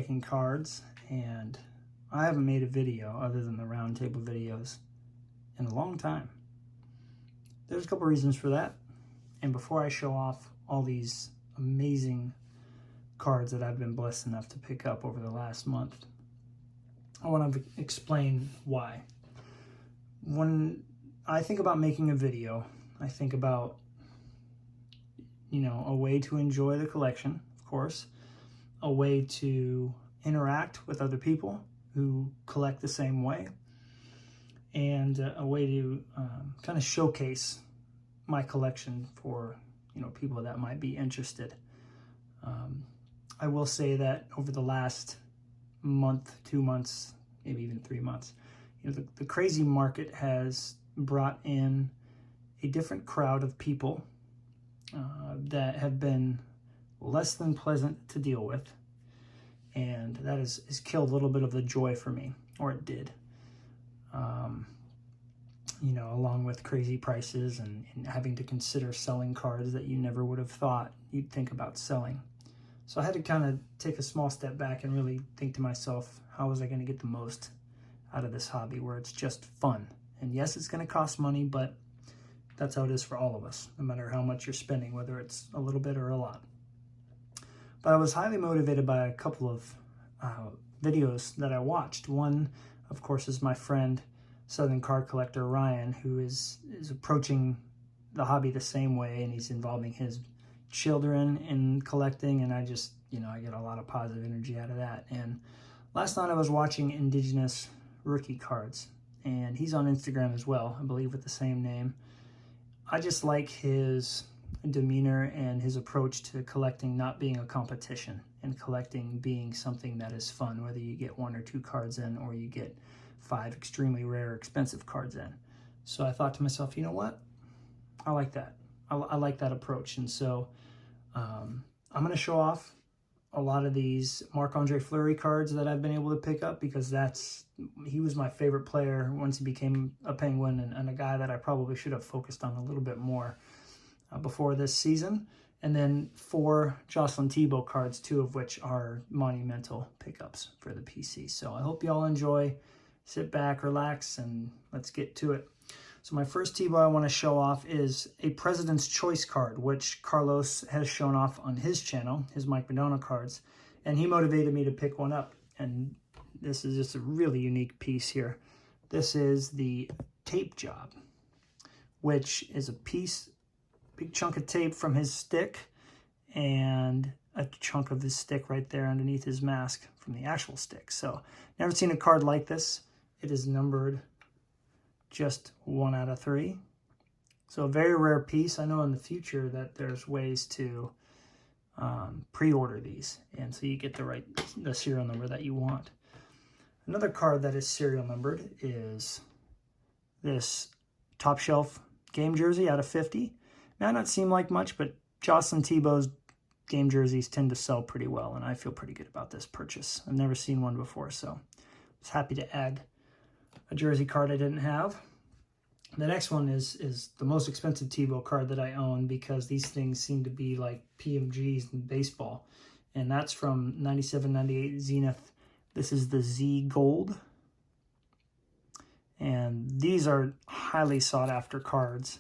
making cards, and I haven't made a video other than the round table videos in a long time. There's a couple reasons for that. And before I show off all these amazing cards that I've been blessed enough to pick up over the last month, I want to explain why. When I think about making a video, I think about, a way to enjoy the collection, of course, a way to interact with other people who collect the same way, and a way to kind of showcase my collection for people that might be interested. I will say that over the last month, 2 months, maybe even 3 months, the crazy market has brought in a different crowd of people that have been less than pleasant to deal with, and that has killed a little bit of the joy for me, or it did. Along with crazy prices and having to consider selling cards that you never would have thought you'd think about selling. So I had to kind of take a small step back and really think to myself, how was I going to get the most out of this hobby where it's just fun? And yes, it's going to cost money, but that's how it is for all of us, no matter how much you're spending, whether it's a little bit or a lot. But I was highly motivated by a couple of videos that I watched. One, of course, is my friend, Southern card collector Ryan, who is approaching the hobby the same way, and he's involving his children in collecting, and I just, I get a lot of positive energy out of that. And last night I was watching Indigenous Rookie Cards, and he's on Instagram as well, I believe with the same name. I just like his demeanor and his approach to collecting not being a competition, and collecting being something that is fun, whether you get 1 or 2 cards in or you get 5 extremely rare, expensive cards in. So I thought to myself, you know what? I like that. I like that approach. And so I'm going to show off a lot of these Marc-Andre Fleury cards that I've been able to pick up, because he was my favorite player once he became a Penguin, and a guy that I probably should have focused on a little bit more before this season. And then 4 Jocelyn Thibault cards, 2 of which are monumental pickups for the PC. So I hope you all enjoy. Sit back, relax, and let's get to it. So my first Thibault I want to show off is a President's Choice card, which Carlos has shown off on his channel, his Mike Madonna cards, and he motivated me to pick one up. And this is just a really unique piece here. This is the tape job, which is a piece, big chunk of tape from his stick, and a chunk of his stick right there underneath his mask from the actual stick. So never seen a card like this. It is numbered just 1 out of 3. So a very rare piece. I know in the future that there's ways to pre-order these, and so you get the serial number that you want. Another card that is serial numbered is this Top Shelf game jersey out of 50. May not seem like much, but Jocelyn Thibault's game jerseys tend to sell pretty well, and I feel pretty good about this purchase. I've never seen one before, so I was happy to add a jersey card I didn't have. The next one is the most expensive Thibault card that I own, because these things seem to be like PMGs in baseball, and that's from 97-98 Zenith. This is the Z Gold, and these are highly sought after cards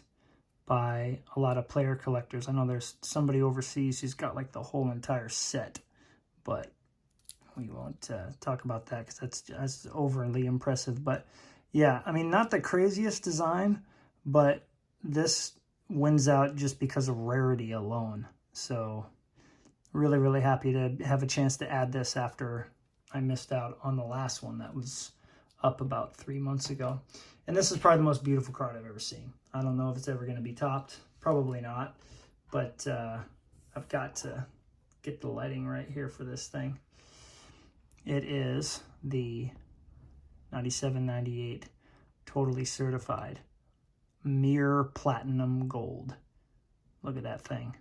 by a lot of player collectors. I know there's somebody overseas who's got like the whole entire set, but we won't talk about that because that's overly impressive. But yeah, I mean, not the craziest design, but this wins out just because of rarity alone. So really, really happy to have a chance to add this after I missed out on the last one that was up about 3 months ago. And this is probably the most beautiful card I've ever seen. I don't know if it's ever going to be topped. Probably not. But I've got to get the lighting right here for this thing. It is the 97-98 Totally Certified Mirror Platinum Gold. Look at that thing.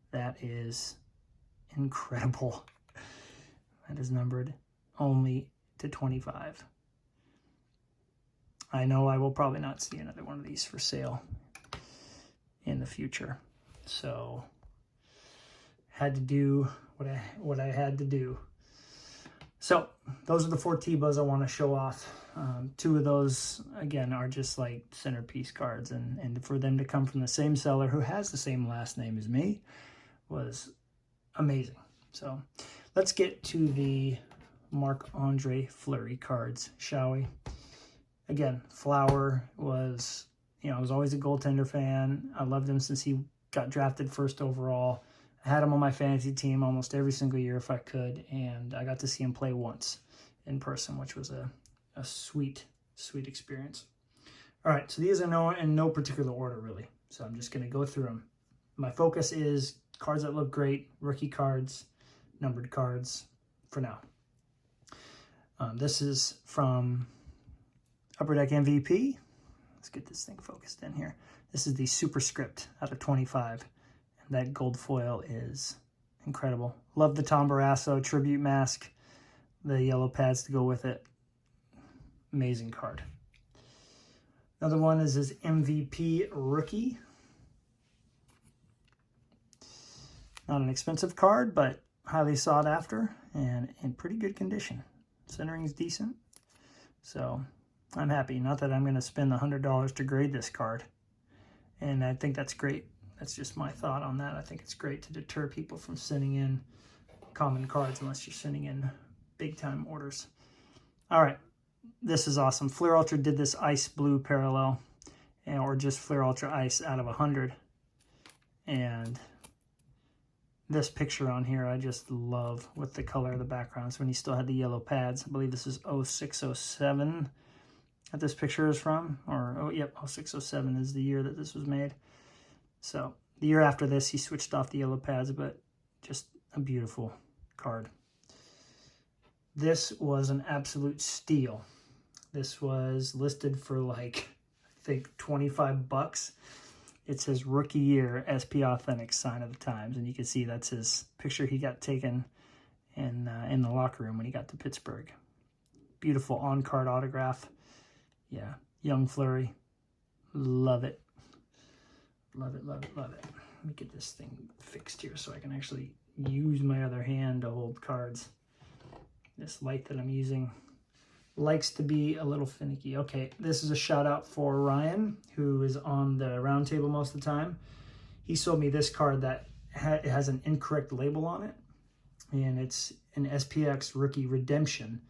That is incredible. That is numbered only to 25. I know I will probably not see another one of these for sale in the future. So had to do what I had to do. So those are the 4 Thibauts I want to show off. 2 of those, again, are just like centerpiece cards. And for them to come from the same seller who has the same last name as me was amazing. So let's get to the Marc-Andre Fleury cards, shall we? Again, Flower was, I was always a goaltender fan. I loved him since he got drafted first overall. I had him on my fantasy team almost every single year if I could, and I got to see him play once in person, which was a sweet, sweet experience. All right, so these are in no particular order, really. So I'm just going to go through them. My focus is cards that look great, rookie cards, numbered cards for now. This is from Upper Deck MVP. Let's get this thing focused in here. This is the Superscript out of 25. And that gold foil is incredible. Love the Tom Barrasso tribute mask. The yellow pads to go with it. Amazing card. Another one is his MVP rookie. Not an expensive card, but highly sought after and in pretty good condition. Centering is decent. So I'm happy. Not that I'm going to spend the $100 to grade this card. And I think that's great. That's just my thought on that. I think it's great to deter people from sending in common cards unless you're sending in big time orders. All right. This is awesome. Fleer Ultra did this ice blue parallel, or just Fleer Ultra ice out of 100. And this picture on here I just love with the color of the background. So when he still had the yellow pads. I believe this is 0607 that this picture is from. Or, 0607 is the year that this was made. So the year after this, he switched off the yellow pads, but just a beautiful card. This was an absolute steal. This was listed for like, I think 25 bucks. It's his rookie year SP Authentic sign of the times. And you can see that's his picture he got taken in the locker room when he got to Pittsburgh. Beautiful on-card autograph. Yeah, young Fleury. Love it. Love it, love it, love it. Let me get this thing fixed here so I can actually use my other hand to hold cards. This light that I'm using likes to be a little finicky. Okay, this is a shout out for Ryan, who is on the round table most of the time. He sold me this card that has an incorrect label on it, and it's an SPX Rookie Redemption.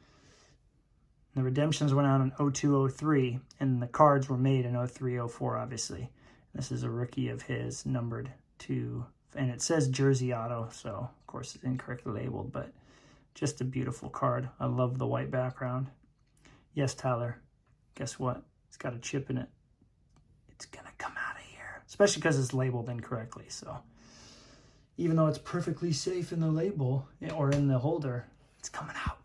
The redemptions went out in 0203, and the cards were made in 0304, obviously. This is a rookie of his, numbered to, and it says Jersey Auto, so of course it's incorrectly labeled, but just a beautiful card. I love the white background. Yes, Tyler, guess what? It's got a chip in it. It's gonna come out of here, especially because it's labeled incorrectly. So even though it's perfectly safe in the label or in the holder, it's coming out.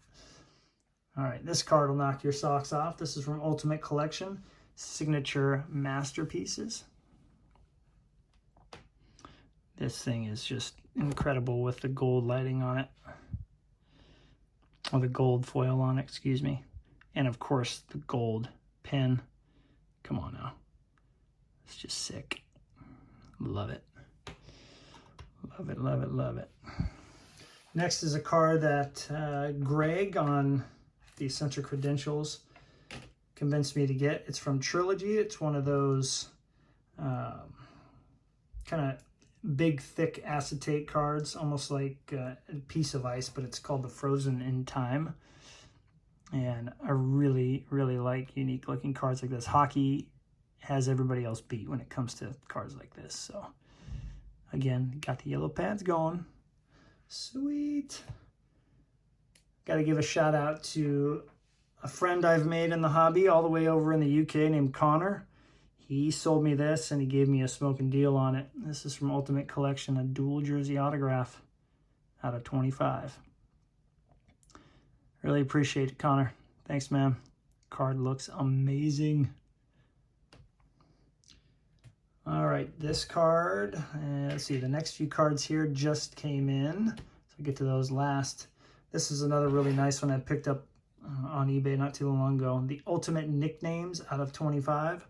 All right, this card will knock your socks off. This is from Ultimate Collection, Signature Masterpieces. This thing is just incredible with the gold lighting on it. Or the gold foil on it, excuse me. And of course, the gold pen. Come on now. It's just sick. Love it. Love it, love it, love it. Next is a card that Greg on the Eccentric Credentials convinced me to get. It's from Trilogy. It's one of those kind of big, thick acetate cards, almost like a piece of ice, but it's called the Frozen in Time. And I really, really like unique looking cards like this. Hockey has everybody else beat when it comes to cards like this. So again, got the yellow pads going. Sweet. Got to give a shout out to a friend I've made in the hobby all the way over in the UK named Connor. He sold me this and he gave me a smoking deal on it. This is from Ultimate Collection, a dual jersey autograph out of 25. Really appreciate it, Connor. Thanks, man. Card looks amazing. All right, this card, let's see, the next few cards here just came in. So I'll get to those last. This is another really nice one I picked up on eBay not too long ago. The Ultimate Nicknames out of 25.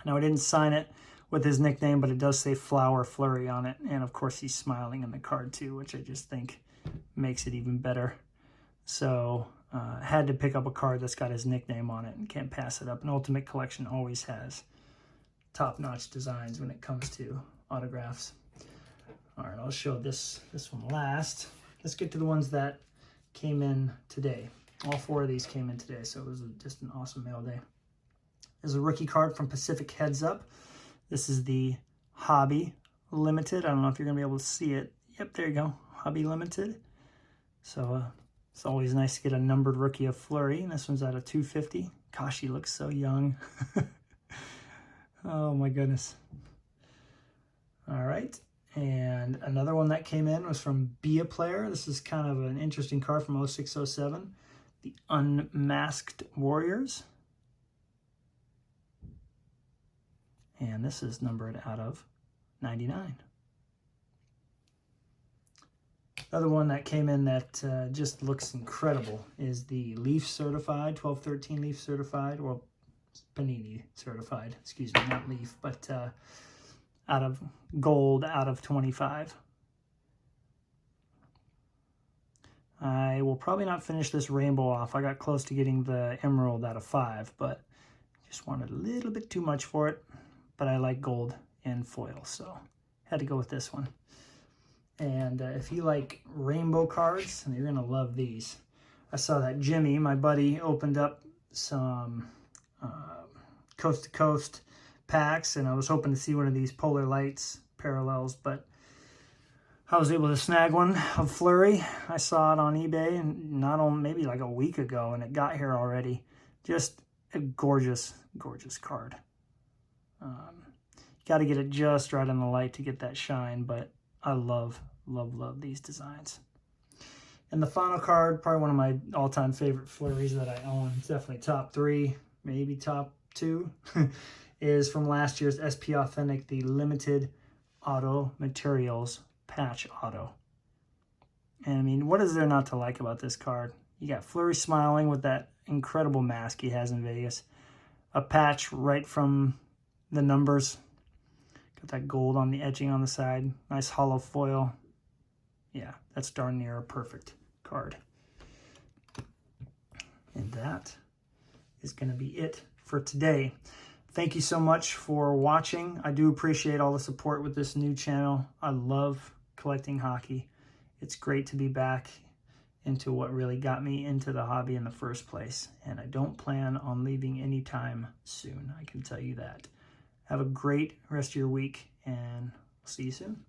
Now, I didn't sign it with his nickname, but it does say Flower Fleury on it. And, of course, he's smiling in the card, too, which I just think makes it even better. So had to pick up a card that's got his nickname on it and can't pass it up. And Ultimate Collection always has top-notch designs when it comes to autographs. All right, I'll show this one last. Let's get to the ones that came in today. All 4 of these came in today, so it was just an awesome mail day. There's a rookie card from Pacific Heads Up. This is the Hobby Limited. I don't know if you're going to be able to see it. Yep, there you go. Hobby Limited. So it's always nice to get a numbered rookie of Fleury. And this one's out of 250. Gosh, he looks so young. Oh, my goodness. All right. And another one that came in was from Be a Player. This is kind of an interesting card from 0607. The Unmasked Warriors. And this is numbered out of 99. Another one that came in that just looks incredible is the Leaf Certified, 1213 Leaf Certified, or Panini Certified, excuse me, not Leaf, but out of gold out of 25. I will probably not finish this rainbow off. I got close to getting the emerald out of 5, but just wanted a little bit too much for it. But I like gold and foil, so had to go with this one. And if you like rainbow cards, you're going to love these. I saw that Jimmy, my buddy, opened up some Coast to Coast packs, and I was hoping to see one of these Polar Lights parallels, but I was able to snag one of Fleury. I saw it on eBay, and not on maybe like a week ago, and it got here already. Just a gorgeous, gorgeous card. Got to get it just right in the light to get that shine, but I love, love, love these designs. And the final card, probably one of my all-time favorite Fleuries that I own, it's definitely top 3, maybe top 2, is from last year's SP Authentic, the Limited Auto Materials Patch Auto. And I mean, what is there not to like about this card? You got Fleury smiling with that incredible mask he has in Vegas. A patch right from the numbers. Got that gold on the etching on the side. Nice hollow foil. Yeah, that's darn near a perfect card. And that is going to be it for today. Thank you so much for watching. I do appreciate all the support with this new channel. I love collecting hockey. It's great to be back into what really got me into the hobby in the first place. And I don't plan on leaving anytime soon. I can tell you that. Have a great rest of your week, and I'll see you soon.